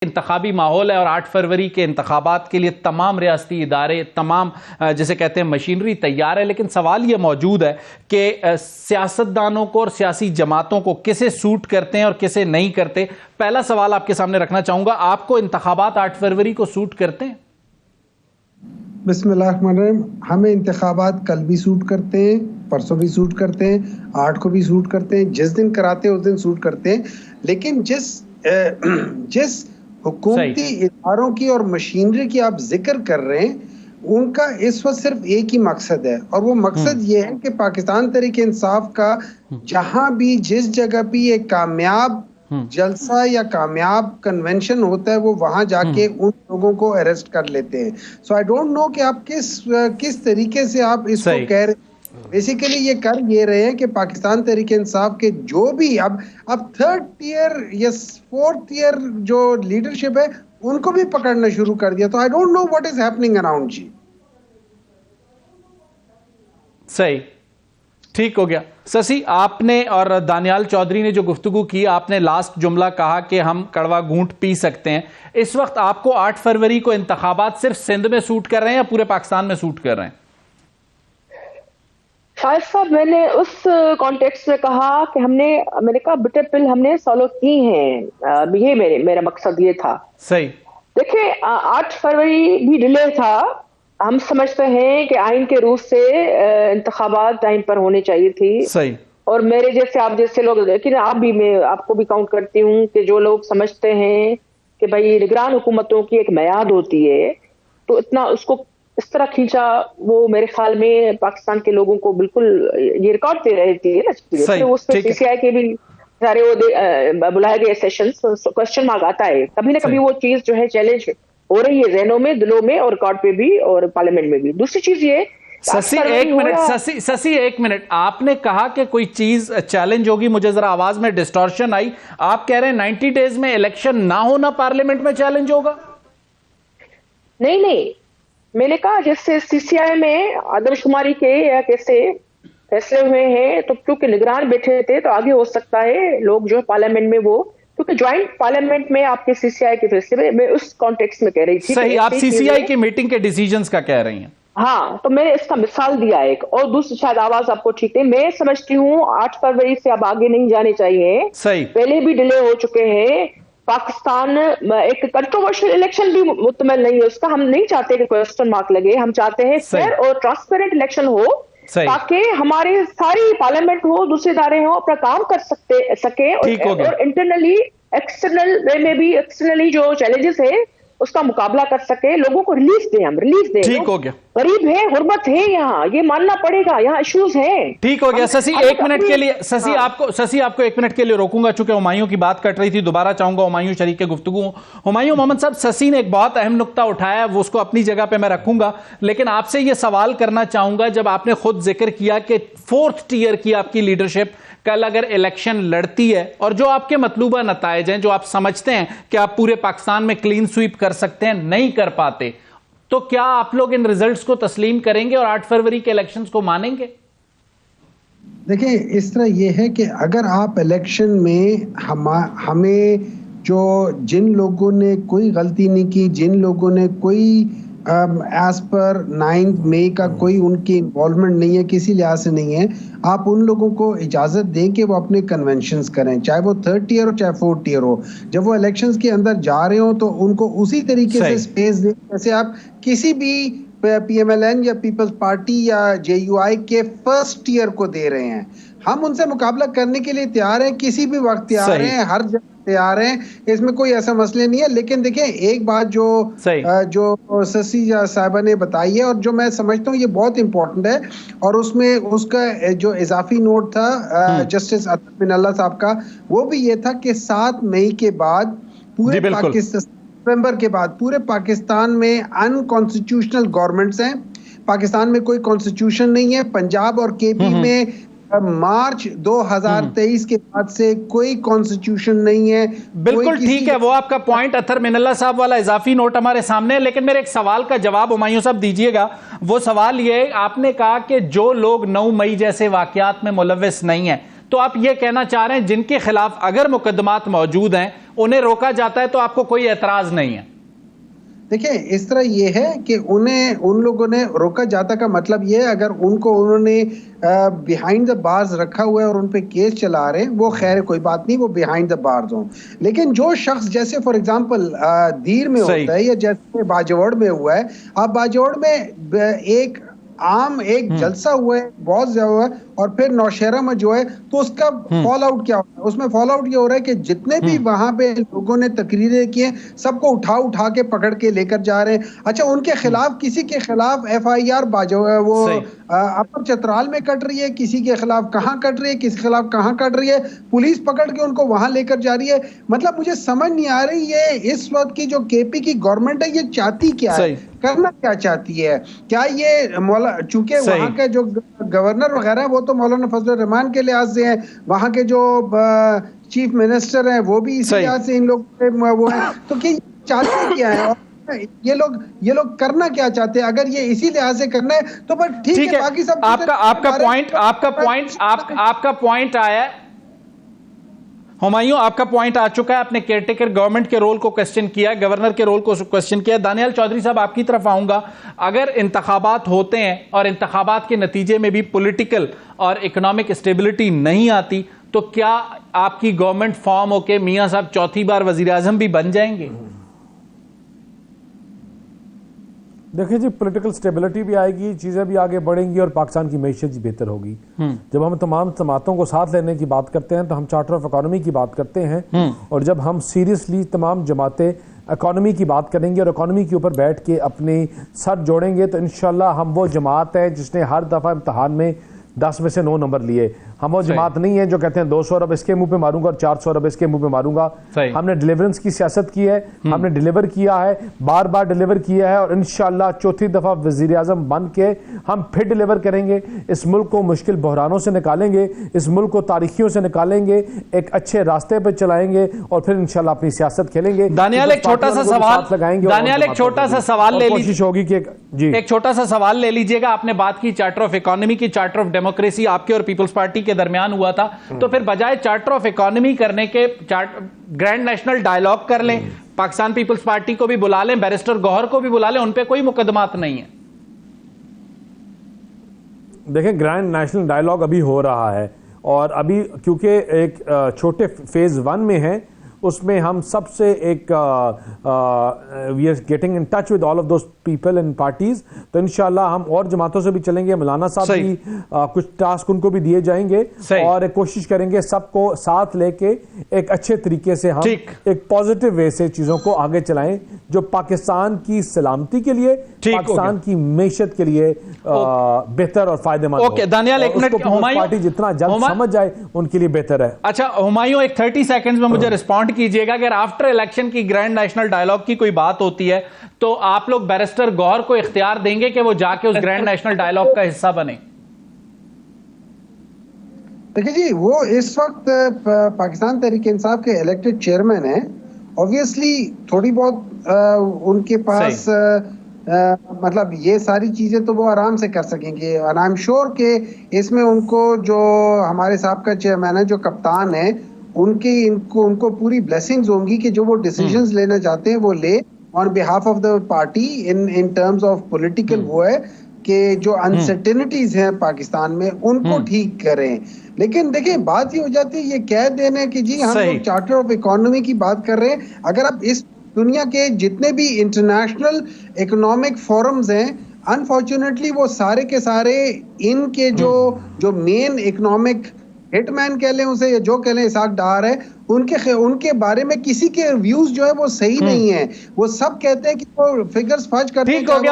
इंतखाबी माहौल है और 8 फरवरी के इंतखाबात के लिए तमाम रियासती इदारे, तमाम जैसे कहते हैं मशीनरी तैयार है। लेकिन सवाल ये मौजूद है कि सियासतदानों को और सियासी जमातों को किसे सूट करते हैं और किसे नहीं करते। पहला सवाल आपके सामने रखना चाहूंगा, आपको इंतखाबात 8 फरवरी को सूट करते हैं? बिस्मिल्लाहिर्रहमानिर्रहीम। हमें इंतखाबात कल भी सूट करते हैं, परसों भी सूट करते हैं, 8 को भी सूट करते हैं, जिस दिन कराते हैं उस दिन सूट करते हैं। लेकिन जिस हुकूमती इदारों की और मशीनरी की आप जिक्र कर रहे हैं, उनका इस वक्त सिर्फ एक ही मकसद है, और वो मकसद ये है कि पाकिस्तान तहरीक इंसाफ का जहां भी जिस जगह भी एक कामयाब जलसा या कामयाब कन्वेंशन होता है, वो वहां जाके उन लोगों को अरेस्ट कर लेते हैं। सो आई डोंट नो कि आप किस तरीके से आप इसको कह रहे हैं। बेसिकली ये कर ये रहे हैं कि पाकिस्तान तहरीक इंसाफ के जो भी अब 3rd टियर या 4th टियर जो लीडरशिप है, उनको भी पकड़ना शुरू कर दिया। तो I don't know what is happening around जी। सही, ठीक हो गया। शशि, आपने और दानियाल चौधरी ने जो गुफ्तगू की, आपने लास्ट जुमला कहा कि हम कड़वा घूंट पी सकते हैं। इस वक्त आपको 8 फरवरी को इंतखाबात सिर्फ सिंध में सूट कर रहे हैं या पूरे पाकिस्तान में सूट कर रहे हैं? शायद साहब, मैंने उस कॉन्टेक्स्ट में कहा कि मैंने कहा बिटर पिल हमने सॉलो की हैं। ये मेरा मकसद ये था। सही। देखिए, 8 फरवरी भी डिले था। हम समझते हैं कि आइन के रूप से इंतखाबात टाइम पर होनी चाहिए थी। सही। और मेरे जैसे, आप जैसे लोग, लेकिन मैं आपको भी काउंट करती हूँ कि जो लोग समझते हैं कि भाई निगरान हुकूमतों की एक मियाद होती है, तो इतना उसको इस तरह खींचा, वो मेरे ख्याल में पाकिस्तान के लोगों को बिल्कुल ये रिकॉर्ड दे रही थी ना। तो उस पर सीसीआई के भी सारे वो बुलाए गए सेशंस, क्वेश्चन मार्क आता है कभी ना कभी। वो चीज जो है चैलेंज हो रही है जहनों में, दिलों में, और रिकॉर्ड पे भी और पार्लियामेंट में भी। दूसरी चीज ये, शशि एक मिनट, आपने कहा कि कोई चीज चैलेंज होगी, मुझे जरा आवाज में डिस्टॉर्शन आई। आप कह रहे हैं 90 डेज में इलेक्शन ना होना पार्लियामेंट में चैलेंज होगा? नहीं, मैंने कहा जैसे सीसीआई में आदमशुमारी के या कैसे फैसले हुए हैं, तो क्योंकि निगरान बैठे थे तो आगे हो सकता है लोग जो पार्लियामेंट में वो, क्योंकि ज्वाइंट पार्लियामेंट में आपके सीसीआई के फैसले, मैं उस कॉन्टेक्स्ट में कह रही थी। सही, आप सीसीआई की मीटिंग के डिसीजंस का कह रही हैं। हाँ, तो मैंने इसका मिसाल दिया एक, और दूसरी शायद आवाज आपको ठीक है। मैं समझती हूँ 8 फरवरी से अब आगे नहीं जाने चाहिए। सही। पहले भी डिले हो चुके हैं। पाकिस्तान एक कंट्रोवर्शियल इलेक्शन भी मुतमल नहीं है उसका। हम नहीं चाहते कि क्वेश्चन मार्क लगे, हम चाहते हैं फेयर और ट्रांसपेरेंट इलेक्शन हो, ताकि हमारे सारी पार्लियामेंट हो, दूसरे इदारे हो, अपना काम कर सके और इंटरनली एक्सटर्नल वे में भी, एक्सटर्नली जो चैलेंजेस है उसका मुकाबला कर सके। लोगों को रिलीफ दें। ठीक हो गया। गरीब है, गुर्बत है, यहाँ ये मानना पड़ेगा, यहाँ इश्यूज हैं। ठीक हो गया। शशि, 1 मिनट के लिए, शशि आपको 1 मिनट के लिए रोकूंगा, चूंकि हुमायूं की बात कट रही थी। दोबारा चाहूंगा हुमायूं शरीक के गुफ्तगू। हुमायूं मोहम्मद साहब, शशि ने एक बहुत अहम नुक्ता उठाया, वो उसको अपनी जगह पे मैं रखूंगा, लेकिन आपसे ये सवाल करना चाहूंगा, जब आपने खुद जिक्र किया कि 4th टियर की आपकी लीडरशिप कल अगर इलेक्शन लड़ती है, और जो आपके मतलूबा नताइज हैं, जो आप समझते हैं कि आप पूरे पाकिस्तान में क्लीन स्वीप कर सकते हैं, नहीं कर पाते, तो क्या आप लोग इन रिजल्ट्स को तस्लीम करेंगे और 8 फरवरी के इलेक्शंस को मानेंगे? देखिए, इस तरह यह है कि अगर आप इलेक्शन में हमें जिन लोगों ने कोई गलती नहीं की, जिन लोगों ने कोई एज पर 9 मई का कोई उनकी इन्वॉल्वमेंट नहीं है, किसी लिहाज से नहीं है, आप उन लोगों को इजाजत दें कि वो अपने कन्वेंशंस करें, चाहे वो 3rd टियर हो चाहे 4th टियर हो। जब वो इलेक्शंस के अंदर जा रहे हो तो उनको उसी तरीके से स्पेस दें जैसे आप किसी भी PMLN या पीपल्स पार्टी या JUI के 1st टियर को दे रहे हैं। हम उनसे मुकाबला करने के लिए तैयार हैं, किसी भी वक्त तैयार हैं, हर जगह तैयार हैं, इसमें कोई ऐसा मसले नहीं है। लेकिन देखिए, एक बात जो शशि साहिबा ने बताई है और जो मैं समझता हूँ ये बहुत इंपॉर्टेंट है, और उसमें उसका जो इजाफी नोट था जस्टिस अतर मिनल्ला साहब का, वो भी ये था कि 7 मई के बाद पूरे पाकिस्तान, नवंबर के बाद पूरे पाकिस्तान में अनकॉन्स्टिट्यूशनल गवर्नमेंट्स हैं। पाकिस्तान में कोई कॉन्स्टिट्यूशन नहीं है। पंजाब और KP में मार्च 2023 के बाद से कोई कॉन्स्टिट्यूशन नहीं है। बिल्कुल ठीक है, वो आपका पॉइंट अतर मिनल्ला साहब वाला इजाफी नोट हमारे सामने है। लेकिन मेरे एक सवाल का जवाब हुमायूं साहब दीजिएगा। वो सवाल ये, आपने कहा कि जो लोग 9 मई जैसे वाकयात में मुलव्विस नहीं है, तो आप ये कहना चाह रहे हैं जिनके खिलाफ अगर मुकदमात मौजूद हैं उन्हें रोका जाता है तो आपको कोई एतराज नहीं है? देखिए, इस तरह ये है कि उन्हें उन लोगों ने रोका जाता का मतलब ये है, अगर उनको उन्होंने बिहाइंड द बार्स रखा हुआ है और उन पे केस चला रहे हैं, वो खैर कोई बात नहीं, वो बिहाइंड द बार्स हो। लेकिन जो शख्स जैसे फॉर एग्जांपल दीर में होता है या जैसे बाजवड़ में हुआ है, आप बाजवड़ में एक आम एक जलसा हुआ है, बहुत ज्यादा हुआ है, और फिर नौशहरा में जो है तो उसका फॉल आउट क्या हो रहा है? उसमें फॉल आउट ये हो रहा है कि जितने भी वहां पे लोगों ने तकरीरें की हैं, सबको उठा के पकड़ के लेकर जा रहे हैं। अच्छा, उनके खिलाफ किसी के खिलाफ FIR वो अपर चतराल में कट रही है, किसी के खिलाफ कहाँ कट रही है, किसी के खिलाफ कहाँ कट रही है, पुलिस पकड़ के उनको वहां लेकर जा रही है। मतलब मुझे समझ नहीं आ रही ये इस वक्त की जो KP की गवर्नमेंट है ये चाहती क्या है, करना क्या चाहती है? क्या ये चूंकि वहां के जो गवर्नर वगैरह वो तो मौलाना फजल रहमान के लिहाज से है, वहां के जो चीफ मिनिस्टर हैं वो भी इसी लिहाज से इन लोग वो है, तो क्या चाहते क्या है? और ये लोग करना क्या चाहते हैं? अगर ये इसी लिहाज से करना है तो पर ठीक है, बाकी सब आपका पॉइंट आया। हुमायूं, आपका पॉइंट आ चुका है। आपने केयरटेकर गवर्नमेंट के रोल को क्वेश्चन किया, गवर्नर के रोल को क्वेश्चन किया। दानियाल चौधरी साहब, आपकी तरफ आऊंगा। अगर इंतखाबात होते हैं और इंतखाबात के नतीजे में भी पॉलिटिकल और इकोनॉमिक स्टेबिलिटी नहीं आती तो क्या आपकी गवर्नमेंट फॉर्म होके मियां साहब चौथी बार वजीर आजम भी बन जाएंगे? देखिए जी, पॉलिटिकल स्टेबिलिटी भी आएगी, चीज़ें भी आगे बढ़ेंगी और पाकिस्तान की मैशत भी बेहतर होगी। जब हम तमाम जमातों को साथ लेने की बात करते हैं तो हम चार्टर ऑफ इकोनॉमी की बात करते हैं, और जब हम सीरियसली तमाम जमातें इकोनॉमी की बात करेंगे और इकोनॉमी के ऊपर बैठ के अपने सर जोड़ेंगे तो इंशाल्लाह हम वो जमात है जिसने हर दफ़ा इम्तहान में 10 में से 9 नंबर लिए। हम वो जमात नहीं है जो कहते हैं 200 अरब इसके मुंह पे मारूंगा और 400 अरब इसके मुंह पे मारूंगा। हमने डिलीवरेंस की सियासत की है, हमने डिलीवर किया है, बार बार डिलीवर किया है, और इंशाल्लाह चौथी दफा वजीर आजम बन के हम फिर डिलीवर करेंगे। इस मुल्क को मुश्किल बहरानों से निकालेंगे, इस मुल्क को तारीखियों से निकालेंगे, एक अच्छे रास्ते पर चलाएंगे और फिर इंशाल्लाह अपनी सियासत खेलेंगे। दानियाल, एक छोटा सा सवाल लगाएंगे। दानियाल, एक छोटा सा सवाल ले लीजिए, कोशिश होगी कि जी एक छोटा सा सवाल ले लीजिएगा। आपने बात की चार्टर ऑफ इकोनॉमी की, चार्टर ऑफ डेमोक्रेसी आपके और पीपल्स पार्टी के दरमियान हुआ था, तो फिर बजाय चार्टर ऑफ इकोनॉमी करने के ग्रैंड नेशनल डायलॉग कर लें, पाकिस्तान पीपल्स पार्टी को भी बुला लें, बैरिस्टर गौहर को भी बुला लें, उन पे कोई मुकदमात नहीं है। देखें, ग्रैंड नेशनल डायलॉग अभी हो रहा है और अभी क्योंकि एक छोटे फेज 1 में है, उसमें हम सबसे एक we are getting in touch with all of those people and parties, तो इंशाल्लाह हम और जमातों से भी चलेंगे। मौलाना साहब भी कुछ टास्क उनको भी दिए जाएंगे और कोशिश करेंगे सबको साथ लेके एक अच्छे तरीके से हम एक पॉजिटिव वे से चीजों को आगे चलाएं जो पाकिस्तान की सलामती के लिए, पाकिस्तान की मैशत के लिए बेहतर और फायदेमंद हो। दानियाल, एक मिनट, पार्टी जितना जल्द समझ जाए उनके लिए बेहतर है। अच्छा हुमायूं, एक 30 सेकंड्स में मुझे रिस्पॉन्ड कीजिएगा। अगर आफ्टर इलेक्शन की ग्रैंड नेशनल डायलॉग की कोई बात होती है तो आप लोग बैरिस्टर गौहर को इख्तियार देंगे कि वो जाके उस ग्रैंड नेशनल डायलॉग का हिस्सा बने? देखिए जी, वो इस वक्त पाकिस्तान तहरीक इंसाफ के इलेक्टेड चेयरमैन हैं। ऑब्वियसली थोड़ी बहुत उनके पास मतलब ये सारी चीजें तो वो आराम से कर सकेंगे, और आई एम श्योर कि इसमें उनको जो हमारे साहब का चेयरमैन है, जो कप्तान है, उनको पूरी ब्लेसिंग्स होंगी कि जो वो डिसीजंस लेना चाहते हैं वो ले on behalf of the party in terms of political. वो है कि जो अनसर्टेनिटीज हैं पाकिस्तान में उनको ठीक करें। लेकिन देखिए, बात ये हो जाती है, ये कह देना कि जी हम लोग चार्टर ऑफ इकोनॉमी की बात कर रहे हैं। अगर आप इस दुनिया के जितने भी इंटरनेशनल इकोनॉमिक फोरम्स हैं, अनफॉर्चुनेटली वो सारे के सारे इनके जो मेन इकोनॉमिक हिटमैन कह लें उसे, या जो कह लें इसाक डार है, उनके बारे में किसी के व्यूज जो है वो सही नहीं है। वो सब कहते हैं कि वो फिगर्स फर्ज करते हैं।